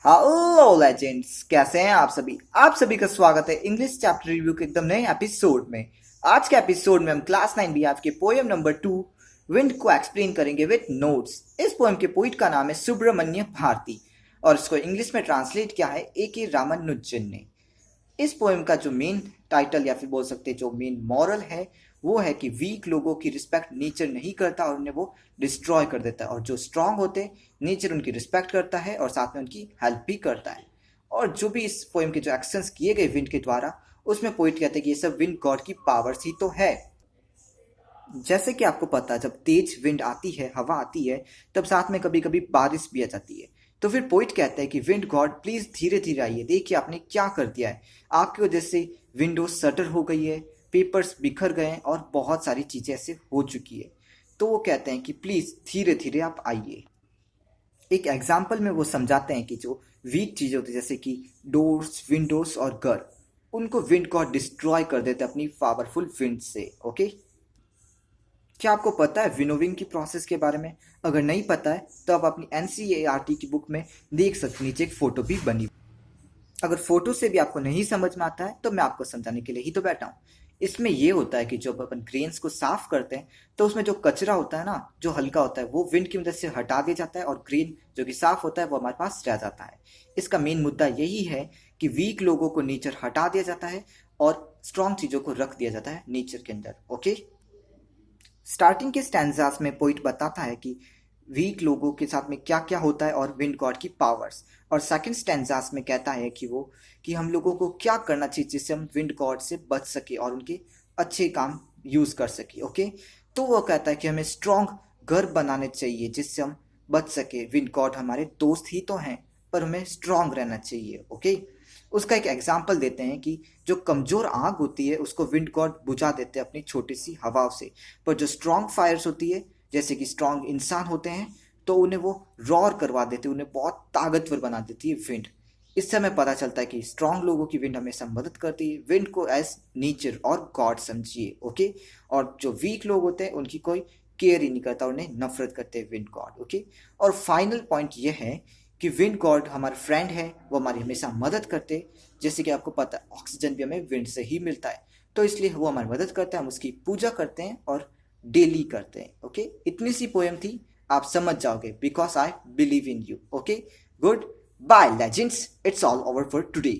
Hello legends, कैसे हैं आप सभी का स्वागत है इंग्लिश चैप्टर रिव्यू के एकदम नए एपिसोड में। आज के एपिसोड में हम क्लास 9 भी आपके पोएम नंबर 2 विंड को एक्सप्लेन करेंगे विद नोट्स। इस पोएम के पोइट का नाम है सुब्रमण्य भारती और इसको इंग्लिश में ट्रांसलेट किया है A.K. रामानुजन ने। इस पोएम का जो मेन टाइटल या फिर बोल सकते हैं जो मेन मॉरल है वो है कि वीक लोगों की रिस्पेक्ट नेचर नहीं करता और उन्हें वो डिस्ट्रॉय कर देता है, और जो स्ट्रांग होते हैं नेचर उनकी रिस्पेक्ट करता है और साथ में उनकी हेल्प भी करता है। और जो भी इस पोएम के जो एक्शंस किए गए विंड के द्वारा, उसमें पोइट कहते हैं कि ये सब विंड गॉड की पावर्स ही तो है। जैसे कि आपको पता है, जब तेज विंड आती है, हवा आती है, तब साथ में कभी कभी बारिश भी आ जाती है। तो फिर पोइट कहता है कि विंड गॉड प्लीज धीरे धीरे आइए, देखिए आपने क्या कर दिया है। आपकी वजह से विंडोज शटर हो गई है, पेपर्स बिखर गए हैं और बहुत सारी चीजें ऐसे हो चुकी है। तो वो कहते हैं कि प्लीज धीरे धीरे आप आइए। एक एग्जाम्पल में वो समझाते हैं कि जो वीक चीजें होती है जैसे कि डोर्स, विंडोज और घर, उनको विंड गॉड डिस्ट्रॉय कर देते हैं अपनी पावरफुल विंड से। ओके, क्या आपको पता है विनोविंग की प्रोसेस के बारे में? अगर नहीं पता है तो आप अपनी NCERT की बुक में देख सकते, नीचे एक फोटो भी बनी। अगर फोटो से भी आपको नहीं समझ में आता है तो मैं आपको समझाने के लिए ही तो बैठा हूँ। इसमें ये होता है कि जब अपन ग्रेन्स को साफ करते हैं तो उसमें जो कचरा होता है ना, जो हल्का होता है, वो विंड की मदद से हटा दिया जाता है और ग्रेन जो कि साफ होता है वो हमारे पास रह जाता है। इसका मेन मुद्दा यही है कि वीक लोगों को नेचर हटा दिया जाता है और स्ट्रॉन्ग चीजों को रख दिया जाता है नेचर के अंदर। ओके, स्टार्टिंग के स्टैंजास में पोइट बताता है कि वीक लोगों के साथ में क्या क्या होता है और विंड गॉड की पावर्स, और सेकंड स्टैंजास में कहता है कि हम लोगों को क्या करना चाहिए जिससे हम विंड गॉड से बच सके और उनके अच्छे काम यूज कर सके। ओके, तो वो कहता है कि हमें स्ट्रॉन्ग घर बनाने चाहिए जिससे हम बच सके। विंड गॉड हमारे दोस्त ही तो हैं, पर हमें स्ट्रॉन्ग रहना चाहिए। ओके, उसका एक एग्जाम्पल देते हैं कि जो कमजोर आग होती है उसको विंड गॉड बुझा देते हैं अपनी छोटी सी हवाओं से, पर जो स्ट्रॉन्ग फायर्स होती है, जैसे कि स्ट्रॉन्ग इंसान होते हैं, तो उन्हें वो रॉर करवा देते हैं, उन्हें बहुत ताकतवर बना देती है विंड। इससे हमें पता चलता है कि स्ट्रॉन्ग लोगों की विंड हमेशा मदद करती है। विंड को एज नेचर और गॉड समझिए। ओके, और जो वीक लोग होते हैं उनकी कोई केयर ही नहीं करता, उन्हें नफरत करते हैं विंड गॉड। ओके, और फाइनल पॉइंट ये है कि विंड गॉड हमारे फ्रेंड है, वो हमारी हमेशा मदद करते। जैसे कि आपको पता है ऑक्सीजन भी हमें विंड से ही मिलता है, तो इसलिए वो हमारी मदद करता है, हम उसकी पूजा करते हैं और डेली करते हैं। ओके, इतनी सी पोएम थी, आप समझ जाओगे, because I believe in you. Okay, good bye legends, it's all over for today.